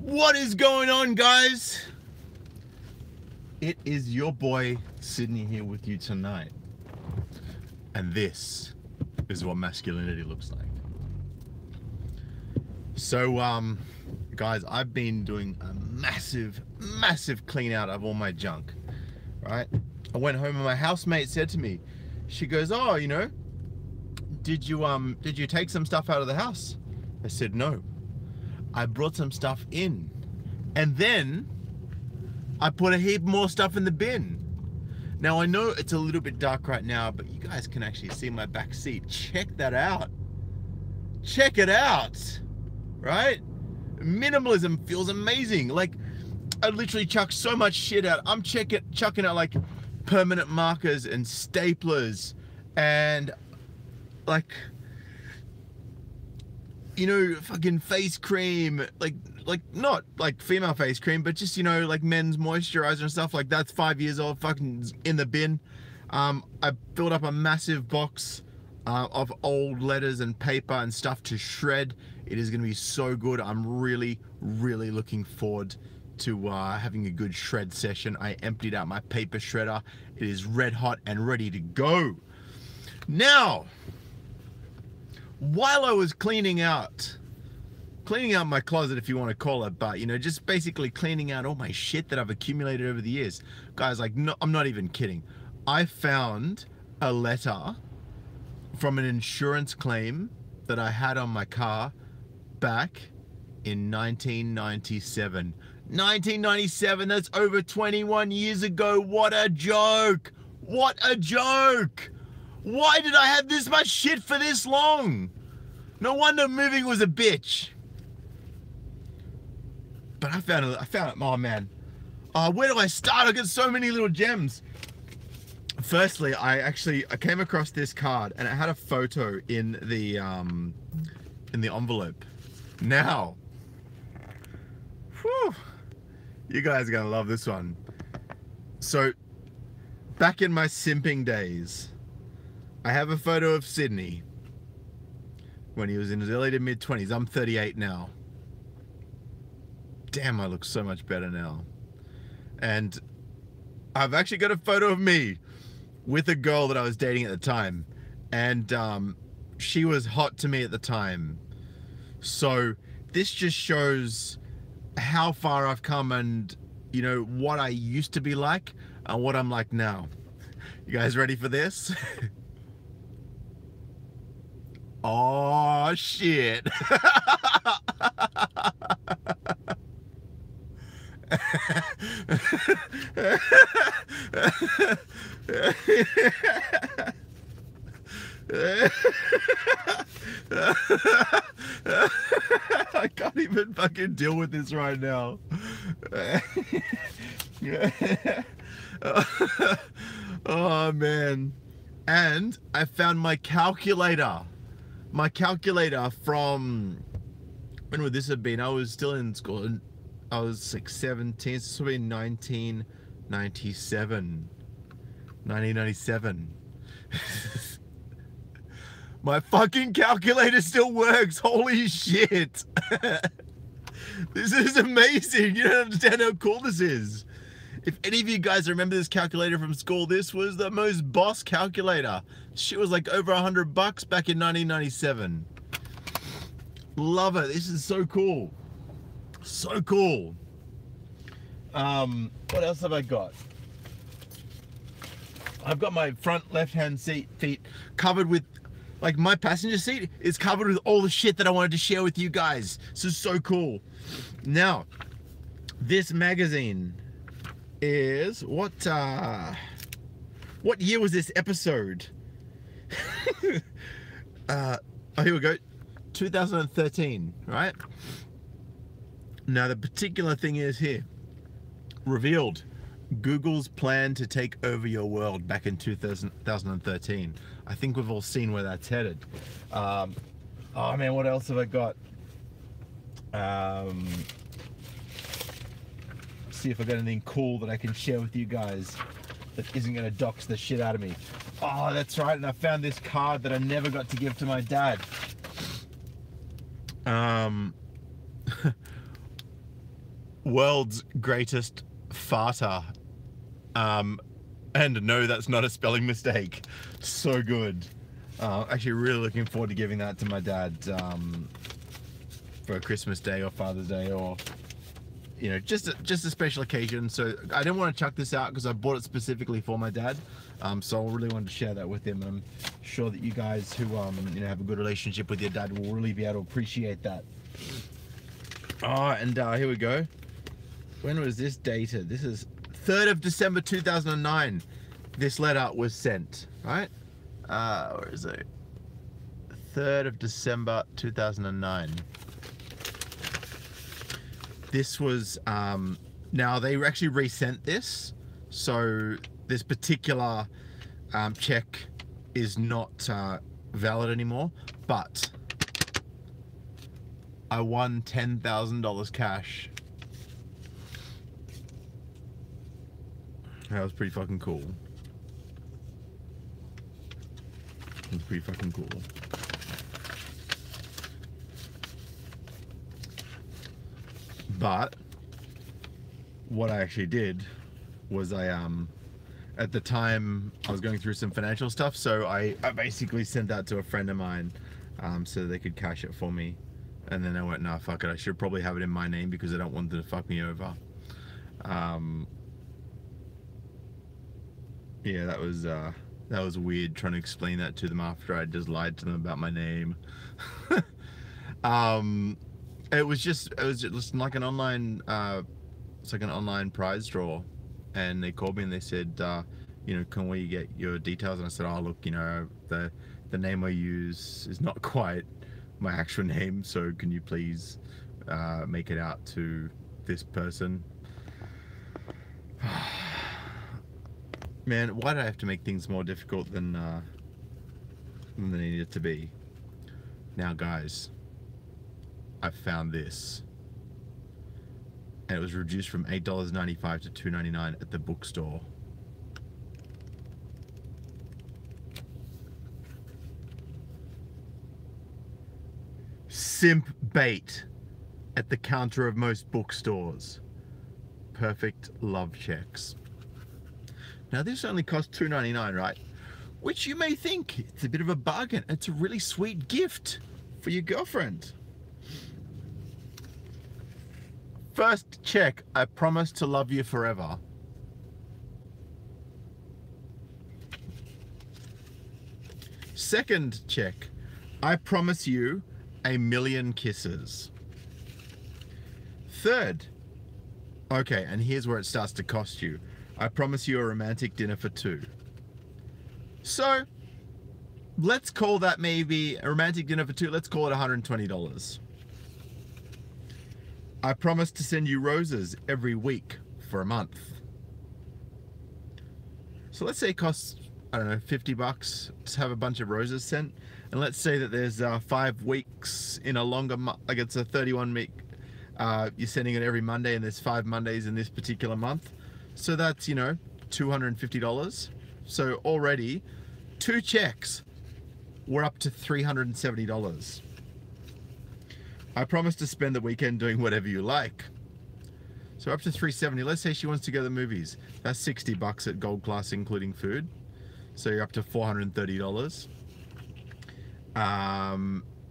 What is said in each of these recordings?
What is going on, guys? It is your boy Sydney here with you tonight, and this is what masculinity looks like. So guys, I've been doing a massive clean out of all my junk, right? I went home and my housemate said to me, she goes, oh, you know, did you take some stuff out of the house? I said no. I brought some stuff in, and then I put a heap more stuff in the bin. Now I know it's a little bit dark right now, but you guys can actually see my back seat. Check that out. Check it out, right? Minimalism feels amazing. Like, I literally chuck so much shit out. I'm chucking out like permanent markers and staplers and like, you know, fucking face cream, like not like female face cream, but just, you know, like men's moisturizer and stuff like that's 5 years old, fucking in the bin. I filled up a massive box of old letters and paper and stuff to shred. It is going to be so good. I'm really looking forward to having a good shred session. I emptied out my paper shredder. It is red hot and ready to go. Now, while I was cleaning out my closet, if you want to call it, but you know, just basically cleaning out all my shit that I've accumulated over the years, guys, like, no, I'm not even kidding. I found a letter from an insurance claim that I had on my car back in 1997. 1997, that's over 21 years ago. What a joke! What a joke! Why did I have this much shit for this long? No wonder moving was a bitch. But I found it, oh man. Where do I start? I got so many little gems. Firstly, I came across this card and it had a photo in the envelope. Now, whew, you guys are gonna love this one. So, back in my simping days, I have a photo of Sydney when he was in his early to mid 20s. I'm 38 now. Damn, I look so much better now. And I've actually got a photo of me with a girl that I was dating at the time, and she was hot to me at the time. So this just shows how far I've come and, you know, what I used to be like and what I'm like now. You guys ready for this? Oh shit. I can't even fucking deal with this right now. Oh man. And I found my calculator. My calculator from, when would this have been? I was still in school. I was like 17, so this would be 1997. 1997. My fucking calculator still works. Holy shit. This is amazing. You don't understand how cool this is. If any of you guys remember this calculator from school, this was the most boss calculator. Shit was like over $100 back in 1997. Love it. This is so cool. So cool. What else have I got? I've got my front left-hand feet covered with, like, my passenger seat is covered with all the shit that I wanted to share with you guys. This is so cool. Now, this magazine is what year was this episode? Oh, here we go. 2013, right? Now the particular thing is here, revealed Google's plan to take over your world back in 2013. I think we've all seen where that's headed. Oh man, what else have I got? See if I got anything cool that I can share with you guys that isn't gonna dox the shit out of me. Oh, that's right, and I found this card that I never got to give to my dad. world's greatest farter. And no, that's not a spelling mistake. So good. Actually really looking forward to giving that to my dad for Christmas Day or Father's Day, or you know, just a special occasion. So I didn't want to chuck this out because I bought it specifically for my dad. So I really wanted to share that with him. I'm sure that you guys who you know, have a good relationship with your dad will really be able to appreciate that. Oh, and here we go. When was this dated? This is 3rd of December 2009. This letter was sent, right? Where is it? 3rd of December 2009. This was, now they actually resent this. So this particular check is not valid anymore, but I won $10,000 cash. That was pretty fucking cool. It was pretty fucking cool. But what I actually did was I at the time I was going through some financial stuff, so I basically sent that to a friend of mine so they could cash it for me. And then I went, nah, fuck it, I should probably have it in my name because I don't want them to fuck me over. Yeah, that was weird trying to explain that to them after I just lied to them about my name. It was just like an online it's like an online prize draw, and they called me and they said, you know, can we get your details? And I said, oh look, you know, the name I use is not quite my actual name, so can you please make it out to this person? Man, why did I have to make things more difficult than they needed to be? Now guys, I found this, and it was reduced from $8.95 to $2.99 at the bookstore. Simp bait at the counter of most bookstores. Perfect love checks. Now this only costs $2.99, right? Which you may think it's a bit of a bargain. It's a really sweet gift for your girlfriend. First check, I promise to love you forever. Second check, I promise you a million kisses. Third, okay, and here's where it starts to cost you. I promise you a romantic dinner for two. So, let's call that maybe a romantic dinner for two. Let's call it $120. I promise to send you roses every week for a month. So let's say it costs, I don't know, $50 to have a bunch of roses sent. And let's say that there's 5 weeks in a longer month, like it's a 31 week, you're sending it every Monday, and there's 5 Mondays in this particular month. So that's, you know, $250. So already 2 checks, we're up to $370. I promise to spend the weekend doing whatever you like. So up to $370. Let's say she wants to go to the movies. That's $60 at gold class, including food. So you're up to $430.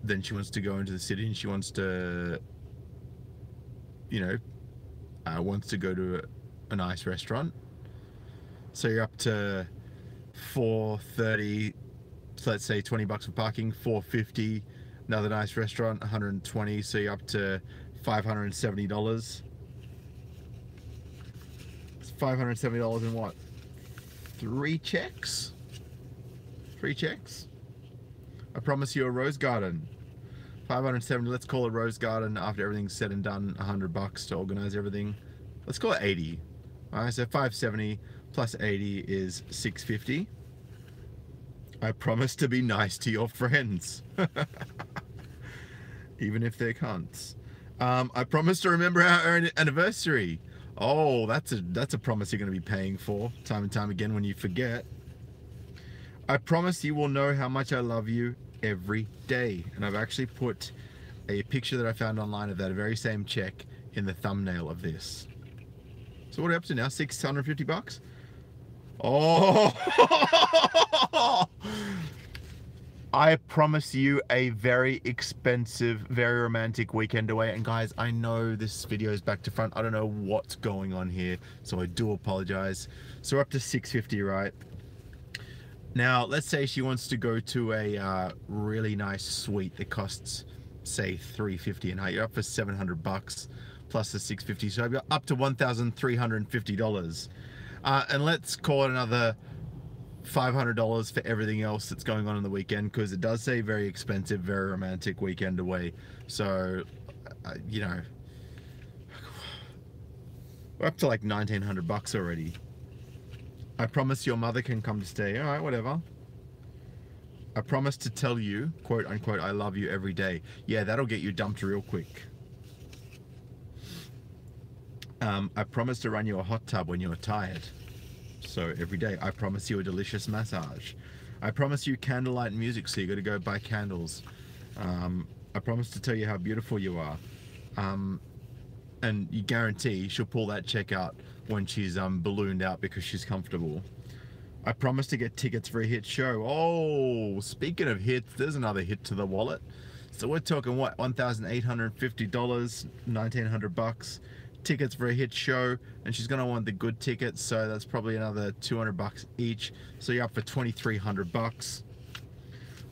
Then she wants to go into the city and she wants to, you know, wants to go to a nice restaurant. So you're up to $430. So let's say $20 for parking, $450. Another nice restaurant, $120. So you're up to $570. It's $570 in what? 3 checks? 3 checks? I promise you a rose garden. $570. Let's call it rose garden after everything's said and done. $100 to organize everything. Let's call it 80. All right, so 570 plus 80 is 650. I promise to be nice to your friends, even if they're cunts. I promise to remember our anniversary. Oh, that's a promise you're going to be paying for time and time again when you forget. I promise you will know how much I love you every day. And I've actually put a picture that I found online of that very same check in the thumbnail of this. So what are we up to now? 650 bucks? Oh! I promise you a very expensive, very romantic weekend away. And guys, I know this video is back to front. I don't know what's going on here, so I do apologize. So we're up to 650, right? Now, let's say she wants to go to a really nice suite that costs, say, $350 a night. You're up for 700 bucks plus the 650, so I've got up to $1,350. And let's call it another $500 for everything else that's going on in the weekend, because it does say very expensive, very romantic weekend away. So, you know, we're up to like 1,900 bucks already. I promise your mother can come to stay. All right, whatever. I promise to tell you, quote unquote, I love you every day. Yeah, that'll get you dumped real quick. I promise to run you a hot tub when you're tired. So every day. I promise you a delicious massage. I promise you candlelight music, so you got to go buy candles. I promise to tell you how beautiful you are. And you guarantee she'll pull that check out when she's ballooned out because she's comfortable. I promise to get tickets for a hit show. Oh, speaking of hits, there's another hit to the wallet. So we're talking what, $1,850, 1,900 bucks. Tickets for a hit show, and she's gonna want the good tickets, so that's probably another 200 bucks each. So you're up for 2,300 bucks.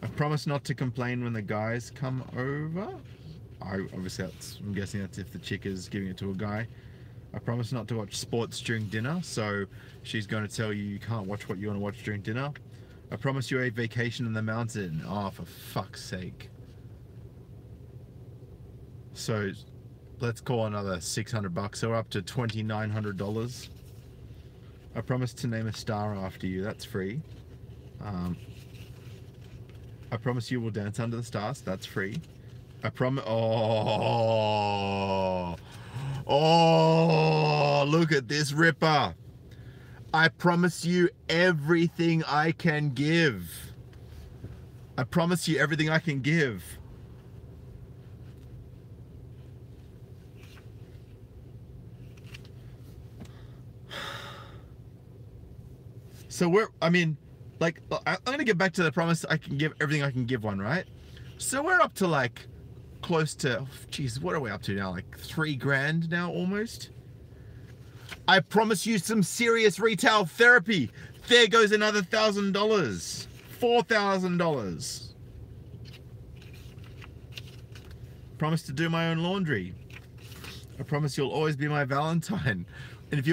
I promise not to complain when the guys come over. Obviously I'm guessing that's if the chick is giving it to a guy. I promise not to watch sports during dinner, so she's going to tell you you can't watch what you want to watch during dinner. I promise you a vacation in the mountain. Oh, for fuck's sake. So let's call another 600 bucks, so we're up to $2,900. I promise to name a star after you. That's free. I promise you will dance under the stars. That's free. I promise. Oh, look at this ripper. I promise you everything I can give. I promise you everything I can give. So I mean, like, I'm gonna get back to the promise I can give everything I can give one, right? So we're up to like close to, geez, what are we up to now? Like $3,000 now almost. I promise you some serious retail therapy. There goes another $1,000, $4,000. Promise to do my own laundry. I promise you'll always be my Valentine. And if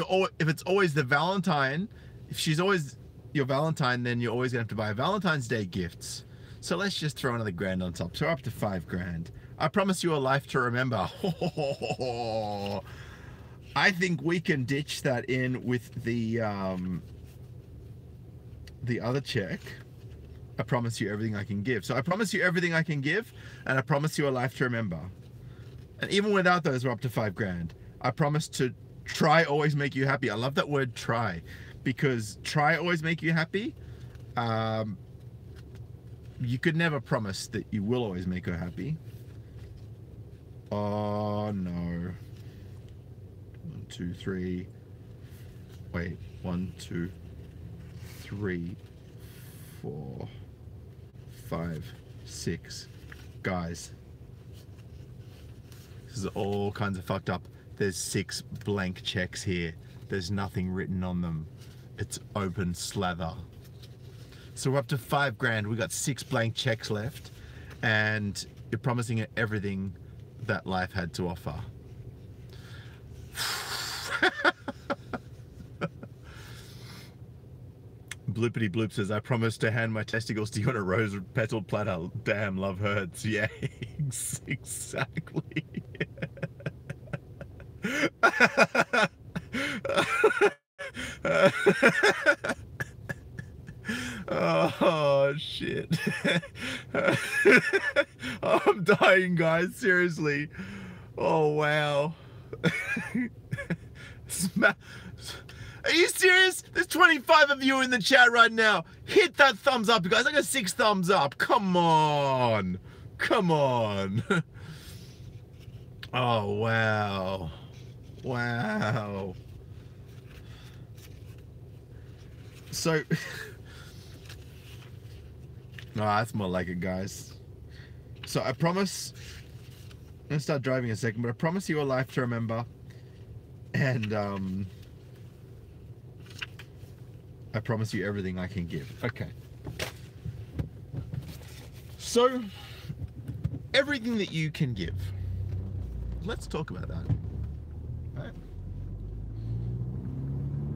it's always the Valentine, if she's always your Valentine, then you're always gonna have to buy Valentine's Day gifts. So let's just throw another grand on top. So we're up to $5,000. I promise you a life to remember. I think we can ditch that in with the other check. I promise you everything I can give. So I promise you everything I can give, and I promise you a life to remember. And even without those, we're up to $5,000. I promise to try always make you happy. I love that word try, because try always make you happy. You could never promise that you will always make her happy. Oh no. 1, 2, 3. Wait, 1, 2, 3, 4, 5, 6. Guys, this is all kinds of fucked up. There's 6 blank checks here. There's nothing written on them. It's open slather. So we're up to $5,000. We got 6 blank checks left, and you're promising it everything that life had to offer. Bloopity bloop says, I promise to hand my testicles to you on a rose petal platter. Damn, love hurts. Yeah, exactly. Oh shit. I'm dying, guys, seriously. Oh wow. Are you serious? There's 25 of you in the chat right now. Hit that thumbs up, you guys. I got 6 thumbs up. Come on. Come on. Oh, wow. Wow. So, no, that's more like it, guys. So I promise, I'm gonna start driving in a second, but I promise you a life to remember. And I promise you everything I can give. Okay. So, everything that you can give. Let's talk about that. Right?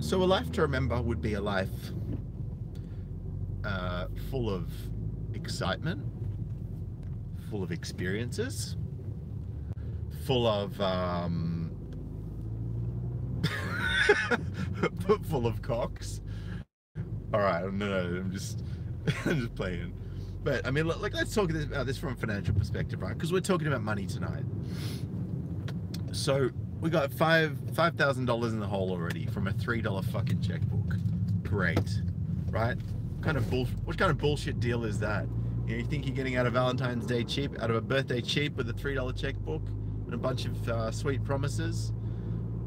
So a life to remember would be a life full of excitement, full of experiences, full of full of cocks. All right, no, I'm just I'm just playing. But I mean, like, let's talk about this from a financial perspective, right? Because we're talking about money tonight. So we got $5,000 in the hole already from a $3 fucking checkbook. Great, right? What kind of bullshit deal is that? You think you're getting out of Valentine's Day cheap, out of a birthday cheap with a $3 checkbook and a bunch of sweet promises?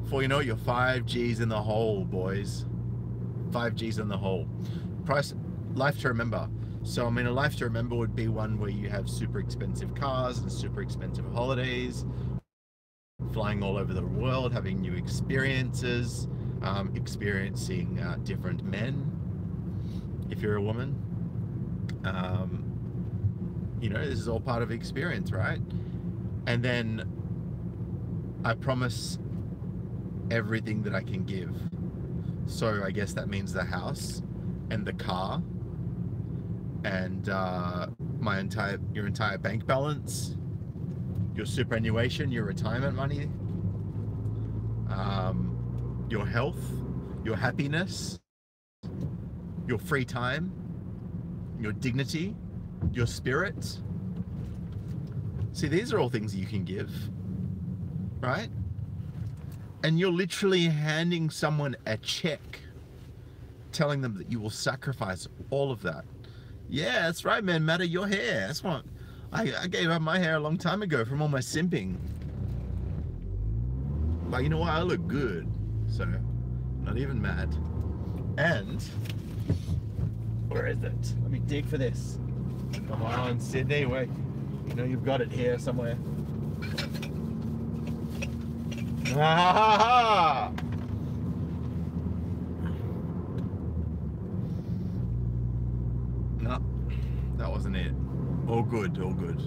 Before you know it, you're 5 G's in the hole, boys. 5 G's in the hole. Life to remember. So, I mean, a life to remember would be one where you have super expensive cars and super expensive holidays, flying all over the world, having new experiences, experiencing different men, if you're a woman. You know, this is all part of experience, right? And then I promise everything that I can give. So I guess that means the house and the car and your entire bank balance, your superannuation, your retirement money, your health, your happiness, your free time, your dignity, your spirit. See, these are all things you can give, right? And you're literally handing someone a check, telling them that you will sacrifice all of that. Yeah, that's right, man. Matter your hair. That's what I gave up my hair a long time ago from all my simping. But you know what? I look good, so not even mad. And where is it? Let me dig for this. Come on, Sydney. Wait, you know you've got it here somewhere. Ah! No, that wasn't it. All good, all good.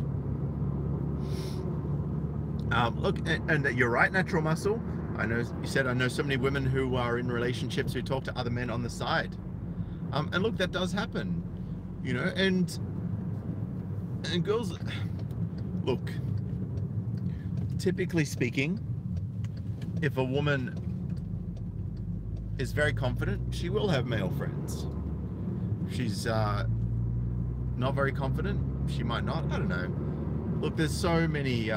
Look, and you're right, natural muscle. I know you said I know so many women who are in relationships who talk to other men on the side. And look, that does happen, you know, and girls, look, typically speaking, if a woman is very confident, she will have male friends. If she's not very confident, she might not. I don't know. Look, there's so many.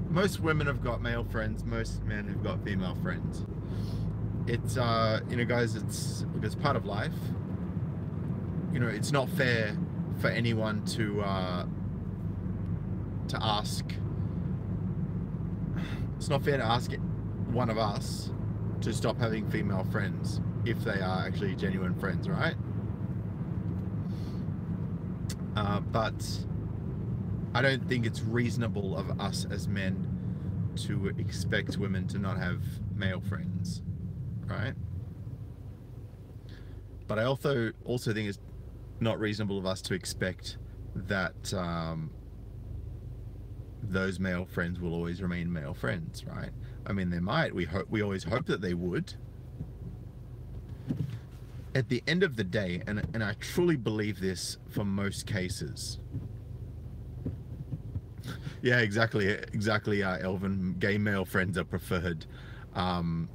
Most women have got male friends. Most men have got female friends. It's you know, guys, it's part of life. You know, it's not fair for anyone to ask. It's not fair to ask one of us to stop having female friends if they are actually genuine friends, right? But I don't think it's reasonable of us as men to expect women to not have male friends, right? But I also think it's not reasonable of us to expect that those male friends will always remain male friends, right? I mean, they might. We always hope that they would. At the end of the day, and I truly believe this for most cases. Yeah, exactly, Elvin. Gay male friends are preferred. And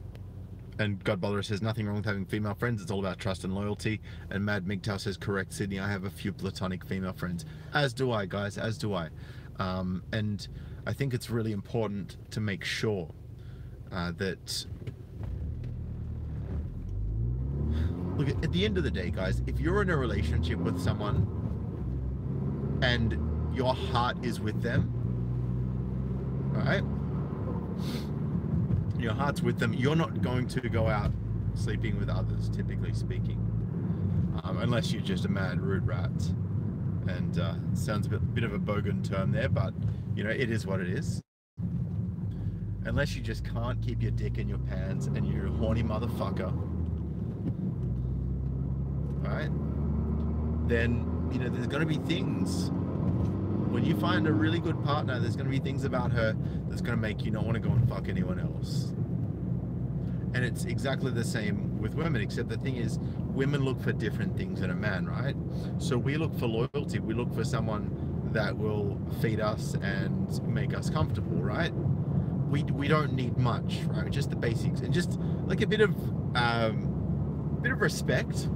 Godbolder says, nothing wrong with having female friends. It's all about trust and loyalty. And Mad MGTOW says, correct, Sydney. I have a few platonic female friends. As do I, guys, as do I. And I think it's really important to make sure that... Look, at the end of the day, guys, if you're in a relationship with someone and your heart is with them, right? Your heart's with them. You're not going to go out sleeping with others, typically speaking, unless you're just a mad rude rat. And sounds a bit of a bogan term there, but you know, it is what it is. Unless you just can't keep your dick in your pants and you're a horny motherfucker, right? Then, you know, there's going to be things. When you find a really good partner, there's going to be things about her that's going to make you not want to go and fuck anyone else. And it's exactly the same with women, except the thing is, women look for different things in a man, right? So we look for loyalty. We look for someone that will feed us and make us comfortable, right? We don't need much, right? Just the basics, and just like a bit of respect,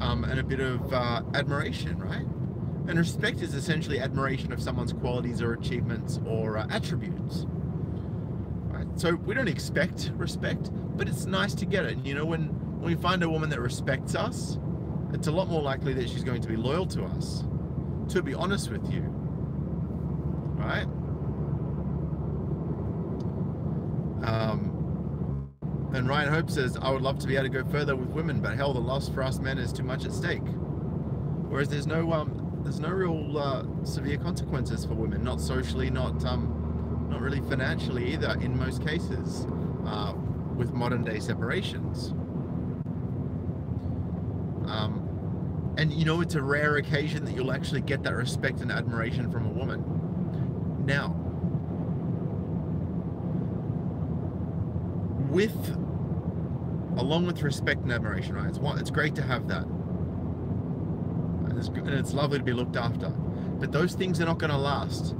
and a bit of admiration, right? And respect is essentially admiration of someone's qualities or achievements or attributes. Right? So we don't expect respect, but it's nice to get it. And you know, when we find a woman that respects us, it's a lot more likely that she's going to be loyal to us, to be honest with you, right? And Ryan Hope says, I would love to be able to go further with women, but hell, the loss for us men is too much at stake. Whereas there's no real severe consequences for women, not socially, not really financially either in most cases, with modern day separations. And you know, it's a rare occasion that you'll actually get that respect and admiration from a woman. Now, along with respect and admiration, right? It's great to have that. And it's lovely to be looked after. But those things are not going to last,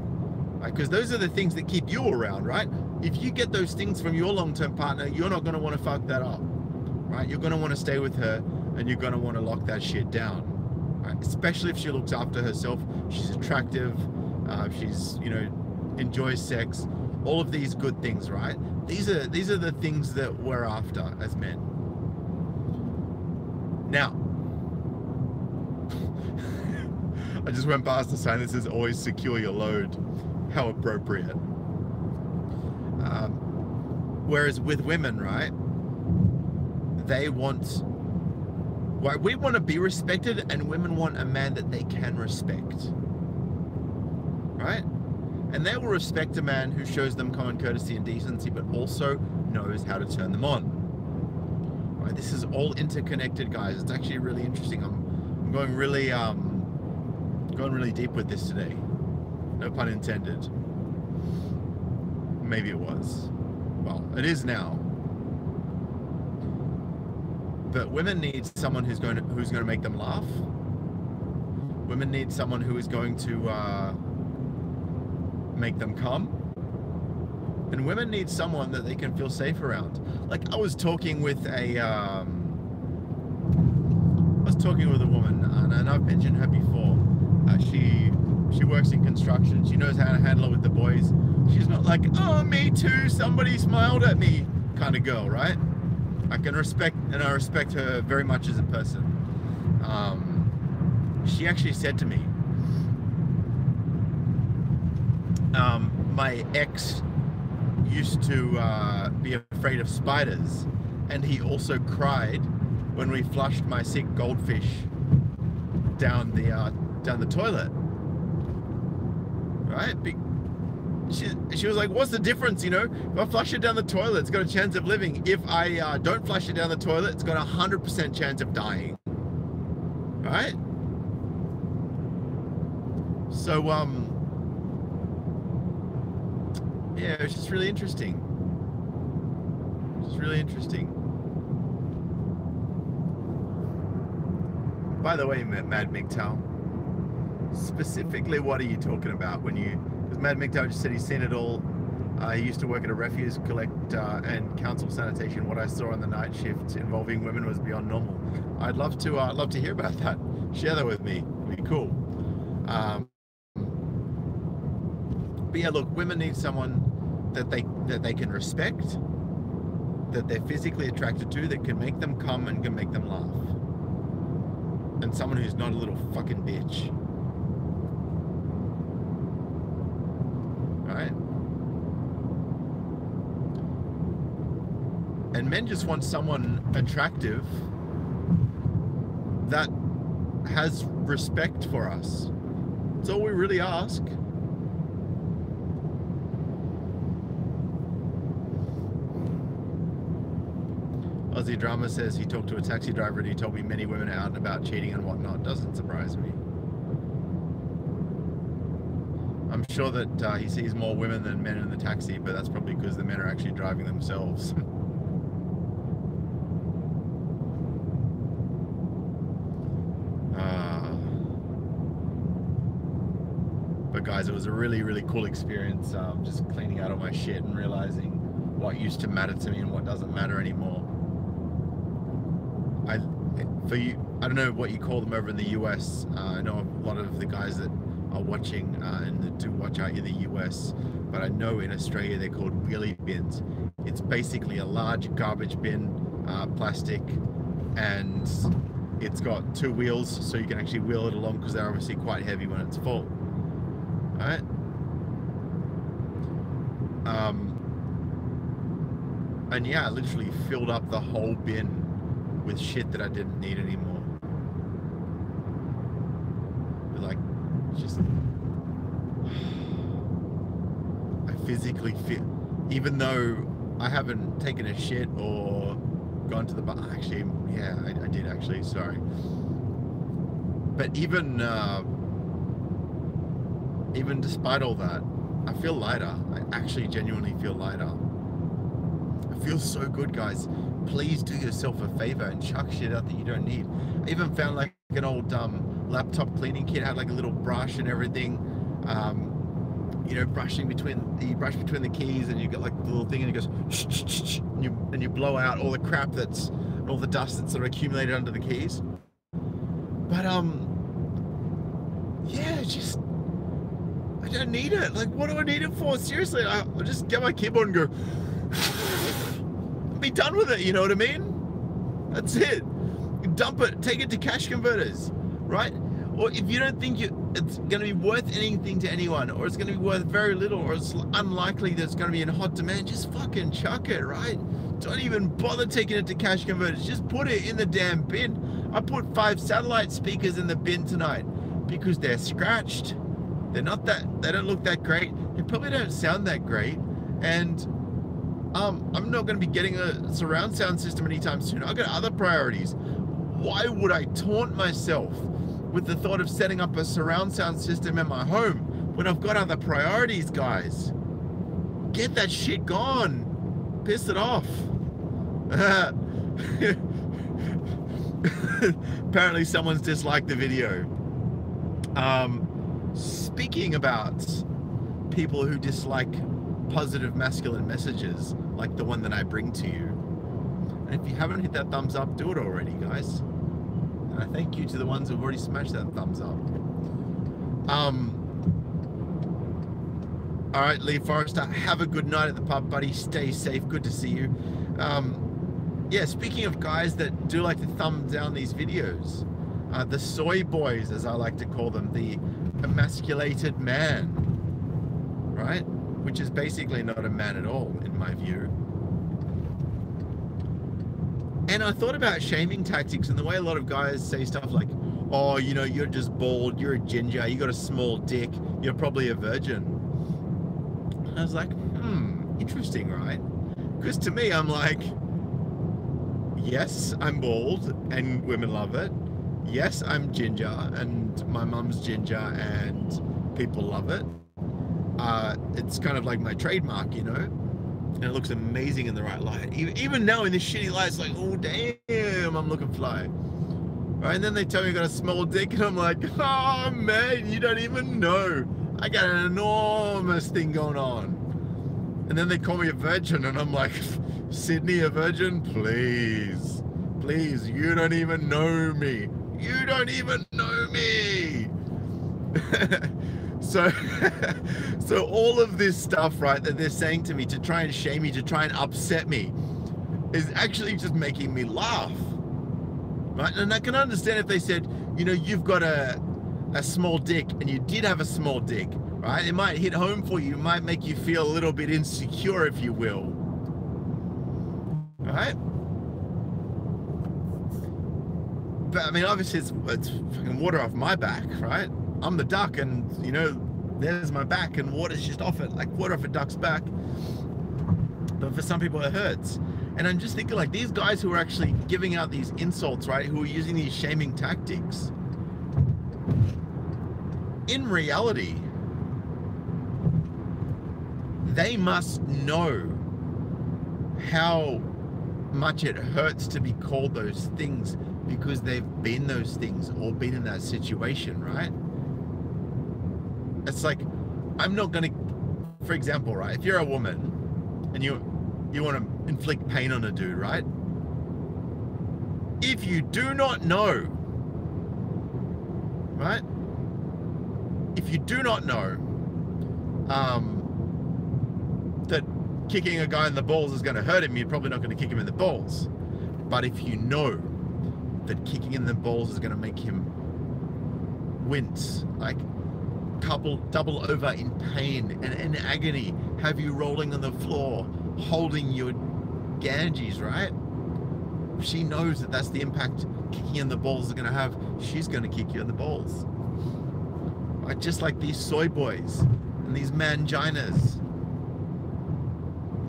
right? Because those are the things that keep you around, right? If you get those things from your long-term partner, you're not going to want to fuck that up, right? You're going to want to stay with her, and you're going to want to lock that shit down, right? Especially if she looks after herself, she's attractive, she's, you know, enjoys sex, all of these good things, right? These are the things that we're after as men. Now, I just went past the sign that says always secure your load. How appropriate. Whereas with women, right, we want to be respected, and women want a man that they can respect, right? And they will respect a man who shows them common courtesy and decency, but also knows how to turn them on. Right? This is all interconnected, guys. It's actually really interesting. I'm going really deep with this today. No pun intended. Maybe it was. Well, it is now. But women need someone who's going to make them laugh. Women need someone who is going to make them come. And women need someone that they can feel safe around. Like, I was talking with a woman, and I've mentioned her before. She works in construction. She knows how to handle it with the boys. She's not like, oh, me too, somebody smiled at me kind of girl, right? I respect her very much as a person. She actually said to me, my ex used to be afraid of spiders, and he also cried when we flushed my sick goldfish down the toilet. Right? She was like, what's the difference, you know? If I flush it down the toilet, it's got a chance of living. If I don't flush it down the toilet, it's got a 100% chance of dying. Right? So, yeah, it's just really interesting. It's really interesting. By the way, Mad MGTOW, specifically, what are you talking about when you... Because Mad MGTOW just said he's seen it all. He used to work at a refuse collect and council sanitation. What I saw on the night shift involving women was beyond normal. I'd love to hear about that. Share that with me. It'd be cool. But yeah, look, women need someone that they can respect, that they're physically attracted to, that can make them come and can make them laugh, and someone who's not a little fucking bitch. And men just want someone attractive that has respect for us. That's all we really ask. Aussie Drama says he talked to a taxi driver and he told me many women are out and about cheating and whatnot. Doesn't surprise me. I'm sure that he sees more women than men in the taxi, but that's probably because the men are actually driving themselves. But guys, it was a really, really cool experience, just cleaning out all my shit and realizing what used to matter to me and what doesn't matter anymore. I don't know what you call them over in the US. I know a lot of the guys that are watching and do watch out in the US, but I know in Australia they're called wheelie bins. It's basically a large garbage bin, plastic, and it's got two wheels, so you can actually wheel it along because they're obviously quite heavy when it's full. Alright? And yeah, I literally filled up the whole bin with shit that I didn't need anymore. But like, just, I physically feel, even though I haven't taken a shit or gone to the bar, actually, yeah, I did actually, sorry. But even despite all that, I feel lighter. I actually genuinely feel lighter. It feels so good, guys. Please do yourself a favor and chuck shit out that you don't need. I even found like an old laptop cleaning kit, had like a little brush and everything. You know, brushing between the keys, and you got like the little thing, and it goes and you blow out all the crap all the dust that's sort of accumulated under the keys. But yeah, just, I don't need it. Like, what do I need it for? Seriously, I'll just get my keyboard and go be done with it, you know what I mean? That's it. Dump it, take it to cash converters, right? Or if you don't think it's going to be worth anything to anyone, or it's going to be worth very little, or it's unlikely that it's going to be in hot demand, just fucking chuck it, right? Don't even bother taking it to cash converters. Just put it in the damn bin. I put 5 satellite speakers in the bin tonight because they're scratched. They don't look that great. They probably don't sound that great. And I'm not going to be getting a surround sound system anytime soon. I've got other priorities. Why would I taunt myself with the thought of setting up a surround sound system in my home when I've got other priorities, guys? Get that shit gone. Piss it off. Apparently someone's disliked the video. Speaking about people who dislike positive masculine messages like the one that I bring to you, and if you haven't hit that thumbs up, do it already, guys. And I thank you to the ones who've already smashed that thumbs up. All right, Lee Forrester, have a good night at the pub, buddy. Stay safe. Good to see you. Yeah, speaking of guys that do like to thumb down these videos, the soy boys, as I like to call them, the emasculated man, right? Which is basically not a man at all, in my view. And I thought about shaming tactics and the way a lot of guys say stuff like, oh, you know, you're just bald, you're a ginger, you got a small dick, you're probably a virgin. And I was like, interesting, right? Because to me, I'm like, yes, I'm bald and women love it. Yes, I'm ginger and my mum's ginger and people love it. It's kind of like my trademark, you know, and it looks amazing in the right light. Even now in this shitty light, it's like, oh damn, I'm looking fly. Right, and then they tell me I got a small dick, and I'm like, oh man, you don't even know. I got an enormous thing going on. And then they call me a virgin, and I'm like, Sydney, a virgin? Please, please, you don't even know me. You don't even know me. So all of this stuff, right, that they're saying to me to try and shame me, to try and upset me, is actually just making me laugh, right? And I can understand if they said, you know, you've got a small dick, and you did have a small dick, right? It might hit home for you. It might make you feel a little bit insecure, if you will. right? But I mean, obviously it's fucking water off my back, right? I'm the duck, and you know, there's my back, and water's just off it, like water off a duck's back. But for some people it hurts. And I'm just thinking, like, these guys who are actually giving out these insults, right, who are using these shaming tactics, in reality, they must know how much it hurts to be called those things, because they've been those things or been in that situation, right? It's like, I'm not gonna, for example, right, if you're a woman and you want to inflict pain on a dude, right? If you do not know, right? If you do not know that kicking a guy in the balls is going to hurt him, you're probably not going to kick him in the balls. But if you know that kicking in the balls is going to make him wince, like double over in pain and in agony, have you rolling on the floor, holding your ganges, right? If she knows that that's the impact kicking in the balls is going to have, she's going to kick you in the balls. Right? Just like these soy boys and these manginas.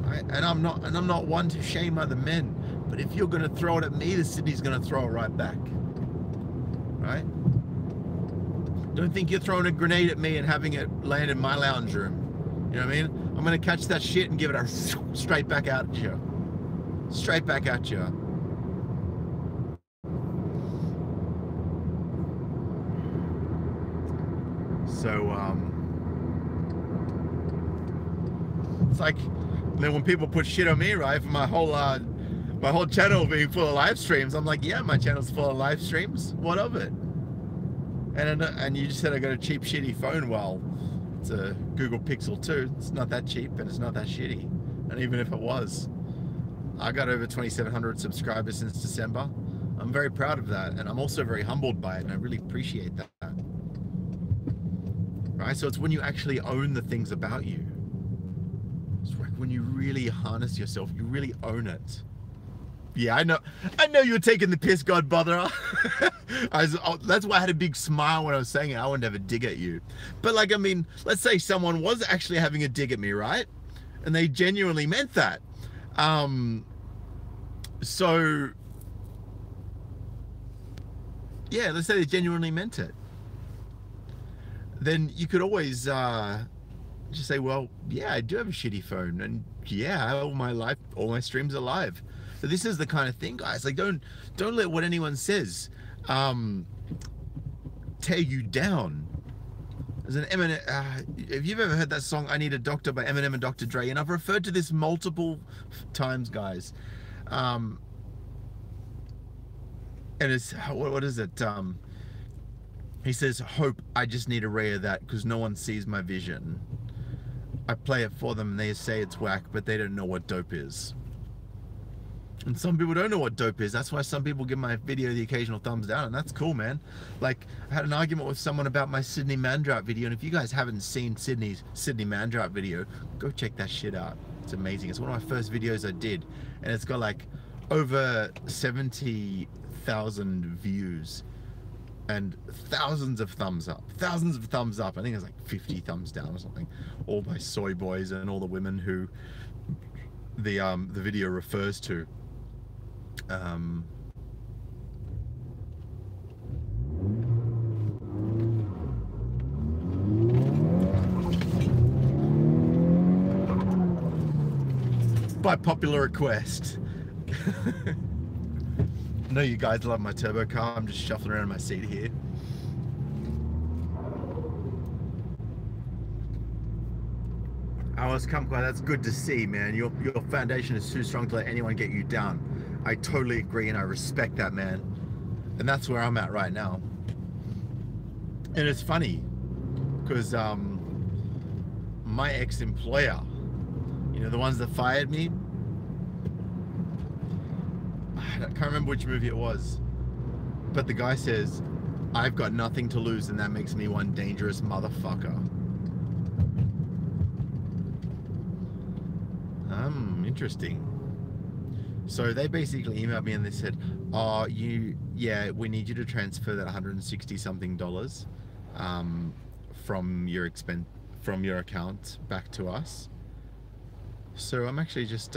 Right? And I'm not one to shame other men, but if you're going to throw it at me, the city's going to throw it right back. Right? Don't think you're throwing a grenade at me and having it land in my lounge room. You know what I mean? I'm going to catch that shit and give it a straight back at you. Straight back at you. So, it's like, then when people put shit on me, right, for my whole channel being full of live streams, I'm like, yeah, my channel's full of live streams. What of it? And you just said I got a cheap, shitty phone. Well, it's a Google Pixel 2. It's not that cheap, and it's not that shitty. And even if it was, I got over 2,700 subscribers since December. I'm very proud of that, and I'm also very humbled by it, and I really appreciate that. Right? So it's when you actually own the things about you. It's like when you really harness yourself, you really own it. Yeah, I know you're taking the piss, God bother. That's why I had a big smile when I was saying it. I wouldn't have a dig at you. But like, I mean, let's say someone was actually having a dig at me, right? And they genuinely meant that. So, yeah, let's say they genuinely meant it. Then you could always just say, well, yeah, I do have a shitty phone. And yeah, all my streams are live. So this is the kind of thing, guys. Like, don't let what anyone says tear you down. There's an Eminem. If you've ever heard that song "I Need a Doctor" by Eminem and Dr. Dre, and I've referred to this multiple times, guys. And it's what is it? He says, "Hope I just need a ray of that because no one sees my vision. I play it for them and they say it's whack, but they don't know what dope is." And some people don't know what dope is. That's why some people give my video the occasional thumbs down, and that's cool, man. Like, I had an argument with someone about my Sydney Mandrout video, and if you guys haven't seen Sydney Mandrout video, go check that shit out. It's amazing. It's one of my first videos I did, and it's got like over 70,000 views and thousands of thumbs up. Thousands of thumbs up. I think it's like 50 thumbs down or something. All by soy boys and all the women who the video refers to. By popular request. I know you guys love my turbo car. I'm just shuffling around in my seat here. Alice Kumquat, that's good to see, man. Your foundation is too strong to let anyone get you down. I totally agree, and I respect that, man. And that's where I'm at right now. And it's funny, because my ex-employer, you know, the ones that fired me, I can't remember which movie it was, but the guy says, "I've got nothing to lose, and that makes me one dangerous motherfucker." Interesting. So they basically emailed me and they said, "Oh, yeah, we need you to transfer that 160 something dollars from your account back to us." So I'm actually just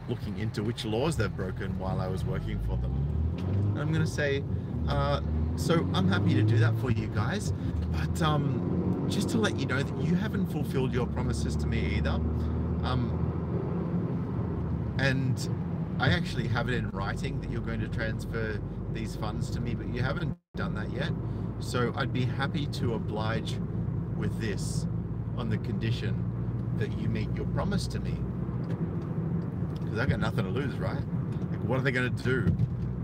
looking into which laws they've broken while I was working for them. And I'm gonna say, so I'm happy to do that for you guys, but just to let you know that you haven't fulfilled your promises to me either. And I actually have it in writing that you're going to transfer these funds to me, but you haven't done that yet. So I'd be happy to oblige with this on the condition that you meet your promise to me. Because I got nothing to lose, right? Like, what are they going to do?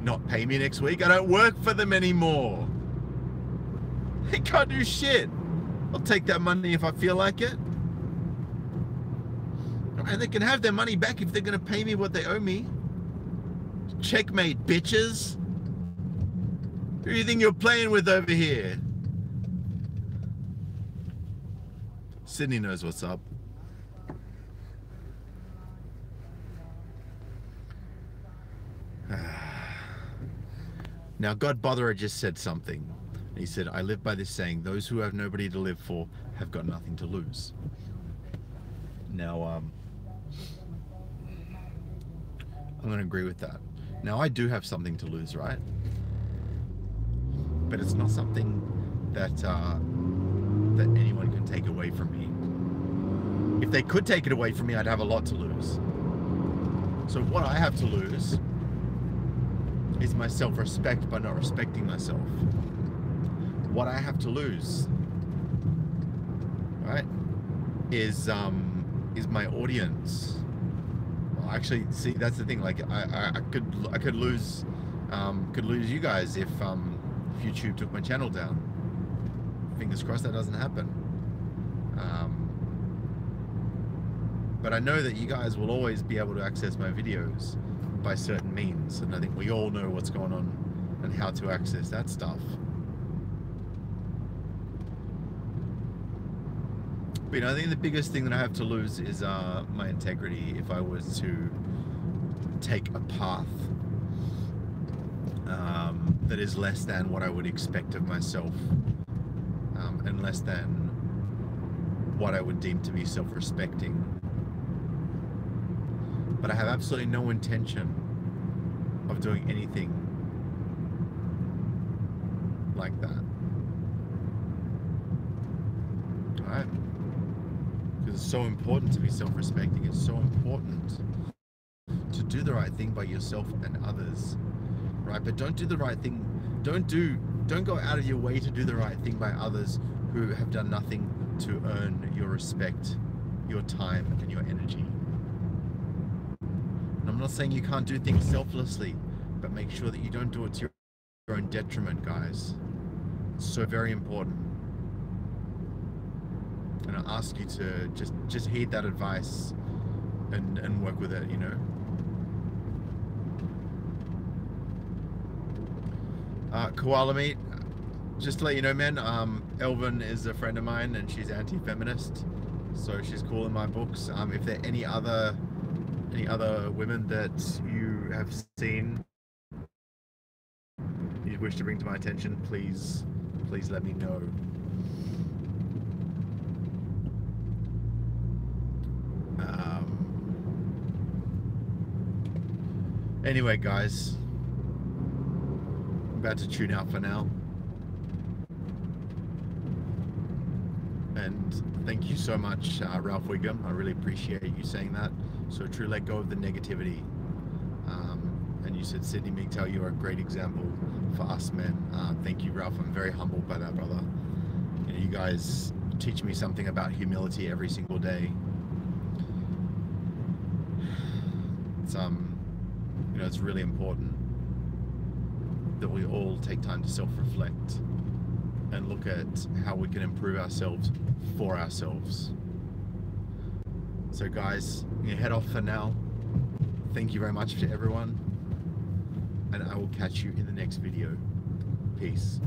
Not pay me next week? I don't work for them anymore. They can't do shit. I'll take that money if I feel like it. And they can have their money back if they're going to pay me what they owe me. Checkmate, bitches. Who do you think you're playing with over here? Sydney knows what's up. Now, God Botherer just said something. He said, "I live by this saying, those who have nobody to live for have got nothing to lose." Now, I'm going to agree with that. Now, I do have something to lose, right? But it's not something that that anyone can take away from me. If they could take it away from me, I'd have a lot to lose. So what I have to lose is my self-respect by not respecting myself. What I have to lose, right, is my audience. Well, actually, see, that's the thing. Like, I could lose you guys if YouTube took my channel down. Fingers crossed that doesn't happen. But I know that you guys will always be able to access my videos by certain means, and I think we all know what's going on and how to access that stuff. But, I think the biggest thing that I have to lose is my integrity if I was to take a path that is less than what I would expect of myself, and less than what I would deem to be self-respecting. But I have absolutely no intention of doing anything like that. Alright? Because it's so important to be self-respecting. It's so important to do the right thing by yourself and others. Right? But don't do the right thing. Don't go out of your way to do the right thing by others who have done nothing to earn your respect, your time, and your energy. And I'm not saying you can't do things selflessly, but make sure that you don't do it to your own detriment, guys. It's so very important. And I ask you to just heed that advice and work with it, Koala Meat, just to let you know, man, Elvin is a friend of mine and she's anti-feminist, so she's cool in my books. If there are any other women that you have seen you wish to bring to my attention, please let me know. Anyway, guys, I'm about to tune out for now. And thank you so much, Ralph Wiggum. I really appreciate you saying that. So true, let go of the negativity. And you said, Sydney MGTOW, you're a great example for us men. Thank you, Ralph. I'm very humbled by that, brother. You guys teach me something about humility every single day. It's really important that we all take time to self-reflect and look at how we can improve ourselves for ourselves. So guys, head off for now. Thank you very much to everyone, and I will catch you in the next video. Peace.